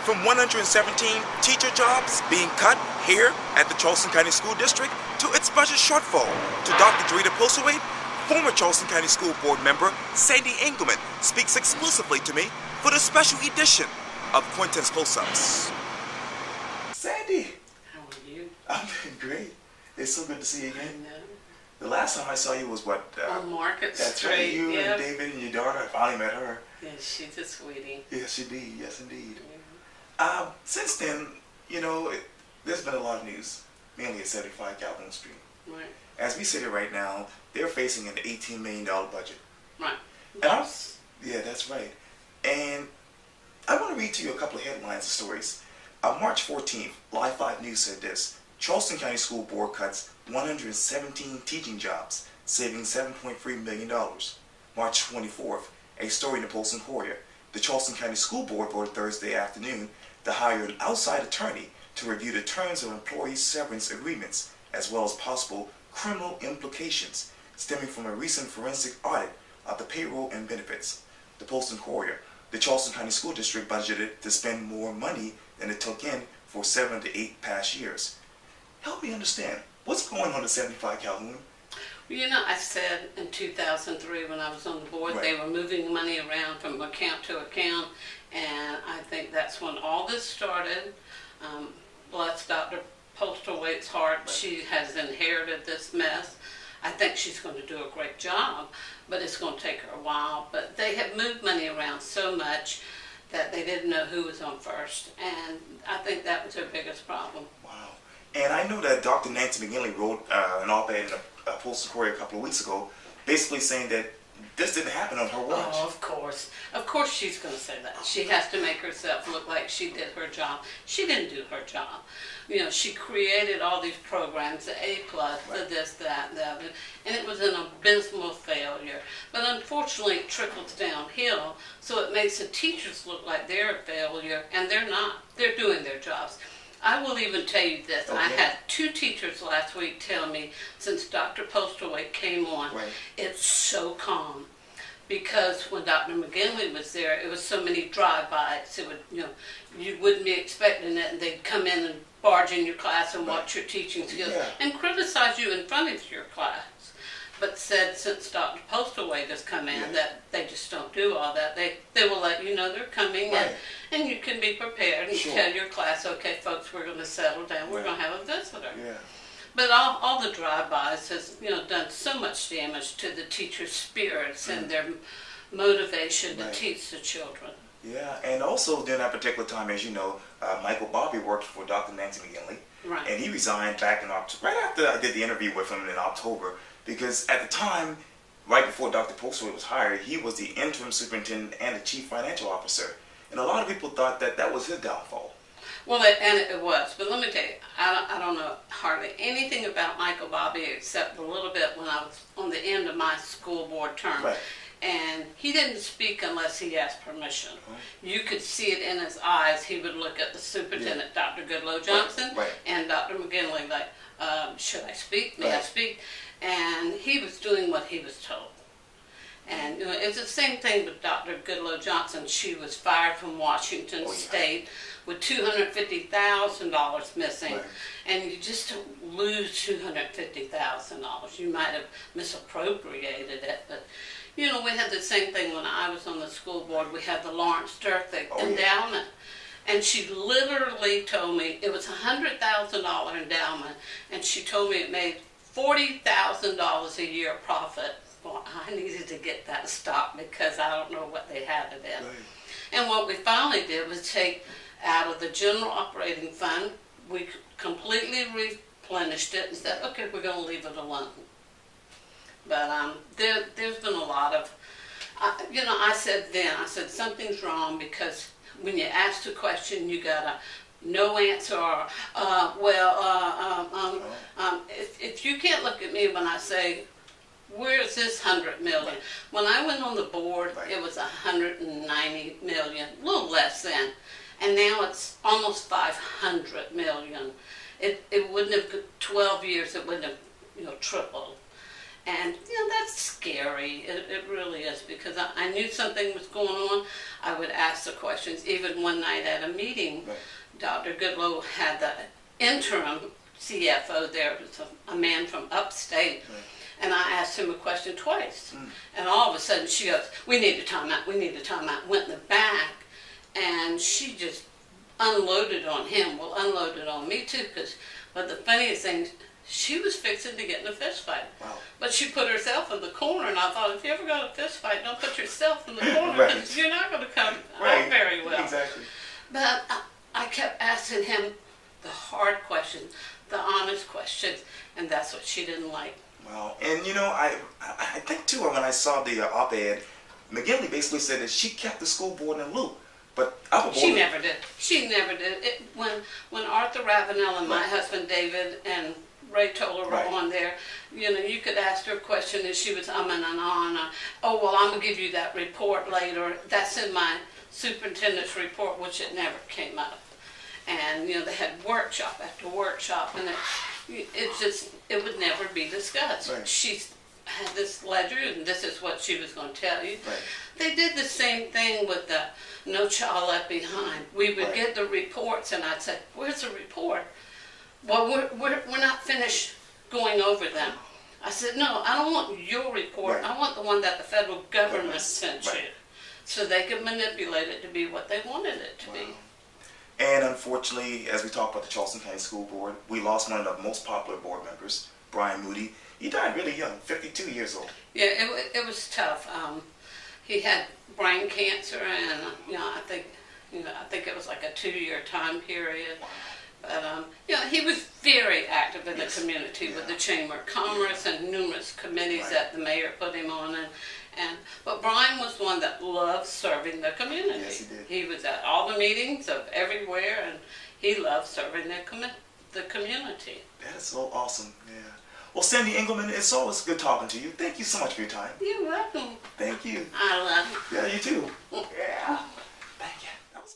From 117 teacher jobs being cut here at the Charleston County School District to its budget shortfall, to Dr. Gerrita Postlewait, former Charleston County School Board member Sandi Engleman speaks exclusively to me for the special edition of Quintin's Close-Ups. Sandi! How are you? I'm doing great. It's so good to see you again. I know. The last time I saw you was what? On Market That's Street. right, you Yep. and David and your daughter. I finally met her. Yeah, she's a sweetie. Yes, indeed. Yes, indeed. Yeah. Since then, there's been a lot of news, mainly at 75 Calhoun Street. Right. As we sit here right now, they're facing an $18 million budget. Right. Yeah, that's right. And I want to read to you a couple of headlines and stories. On March 14th, Live 5 News said this: Charleston County School Board cuts 117 teaching jobs, saving $7.3 million. March 24th, a story in the Post and Courier. The Charleston County School Board voted Thursday afternoon to hire an outside attorney to review the terms of employee severance agreements, as well as possible criminal implications stemming from a recent forensic audit of the payroll and benefits. The Post and Courier. The Charleston County School District budgeted to spend more money than it took in for 7 to 8 past years. Help me understand, what's going on at 75 Calhoun? Well, I said in 2003 when I was on the board, Right. They were moving money around from account to account, and I think that's when all this started. Bless Dr. Postlewait's heart, Right. She has inherited this mess. I think she's going to do a great job, but it's going to take her a while. But they have moved money around so much that they didn't know who was on first, and I think that was their biggest problem. Wow. And I know that Dr. Nancy McGinley wrote an op-ed in a Post and Courier a couple of weeks ago, basically saying that this didn't happen on her watch. Oh, of course. Of course she's going to say that. She has to make herself look like she did her job. She didn't do her job. She created all these programs, the A+, the this, that, the other, and it was an abysmal failure. But unfortunately, it trickles downhill, so it makes the teachers look like they're a failure, and they're not. They're doing their jobs. I will even tell you this. Okay. I had 2 teachers last week tell me, since Dr. Postlewait came on, Right. It's so calm. Because when Dr. McGinley was there, it was so many drive-bys. It would, you wouldn't be expecting it, and they'd come in and barge in your class and watch your teaching skills and criticize you in front of your class. But said since Dr. Postlewait has come in that they just don't do all that. They will let you know they're coming, and you can be prepared and tell your class, okay, folks, we're going to settle down. We're going to have a visitor. Yeah. But all the drive-bys has done so much damage to the teachers' spirits and their motivation to teach the children. Yeah, and also during that particular time, as you know, Michael Bobby worked for Dr. Nancy McGinley, Right. and he resigned back in October, right after I did the interview with him in October, because at the time, right before Dr. Postlewait was hired, he was the interim superintendent and the chief financial officer, and a lot of people thought that was his downfall. Well, it was, but let me tell you, I don't know hardly anything about Michael Bobby except a little bit when I was on the end of my school board term. Right. And he didn't speak unless he asked permission. You could see it in his eyes. He would look at the superintendent, Dr. Goodloe Johnson, and Dr. McGinley, like, should I speak? May I speak? And he was doing what he was told. And it's the same thing with Dr. Goodloe Johnson. She was fired from Washington State with $250,000 missing. And you just don't lose $250,000. You might have misappropriated it, but we had the same thing when I was on the school board. We had the Lawrence Durthick endowment. And she literally told me it was a $100,000 endowment, and she told me it made $40,000 a year profit. Well, I needed to get that stopped because I don't know what they had it in. And what we finally did was take out of the general operating fund, we completely replenished it and said, okay, we're going to leave it alone. But there's been a lot of, I said something's wrong, because when you ask the question, you got a no answer, or, if you can't look at me when I say, where's this $100 million? When I went on the board, it was $190 million, a little less then, and now it's almost $500 million. It wouldn't have, 12 years, it wouldn't have, tripled. And, that's scary. It really is, because I knew something was going on. I would ask the questions. Even one night at a meeting, Right. Dr. Goodloe had the interim CFO there, it was a man from upstate, Right. and I asked him a question twice. Mm. And all of a sudden she goes, "We need a timeout, we need a timeout." Went in the back, and she just unloaded on him. Well, unloaded on me too, but the funniest thing, she was fixing to get in a fist fight. Wow. But she put herself in the corner, and I thought, if you ever got in a fist fight, don't put yourself in the corner, Right. because you're not going to come Right. out very well. Exactly. But I kept asking him the hard questions, the honest questions, and that's what she didn't like. Wow. And I think too, when I saw the op-ed, McGinley basically said that she kept the school board in the loop. But She never did. She never did. When Arthur Ravenel and my Right. husband David and Ray Toller were Right. on there, you could ask her a question and she was umming and on. Oh, well, I'm going to give you that report later. That's in my superintendent's report, which it never came up. And, they had workshop after workshop, and it would never be discussed. Right. She had this ledger, and this is what she was going to tell you. Right. They did the same thing with the No Child Left Behind. We would Right. get the reports, and I'd say, "Where's the report?" "Well, we're not finished going over them." I said, "No, I don't want your report. Right. I want the one that the federal government Right. sent Right. you, so they could manipulate it to be what they wanted it to Wow. be." And unfortunately, as we talk about the Charleston County School Board, we lost one of the most popular board members, Brian Moody. He died really young, 52 years old. Yeah, it was tough. He had brain cancer, and I think it was like a 2-year time period. But he was very active in the Yes. community with Yeah. the Chamber of Commerce and numerous committees Right. that the mayor put him on. But Brian was one that loved serving the community. Yes, he did. He was at all the meetings of everywhere, and he loved serving the community. That is so awesome. Yeah. Well, Sandi Engleman, it's always good talking to you. Thank you so much for your time. You're welcome. Thank you. I love you. Yeah, you too.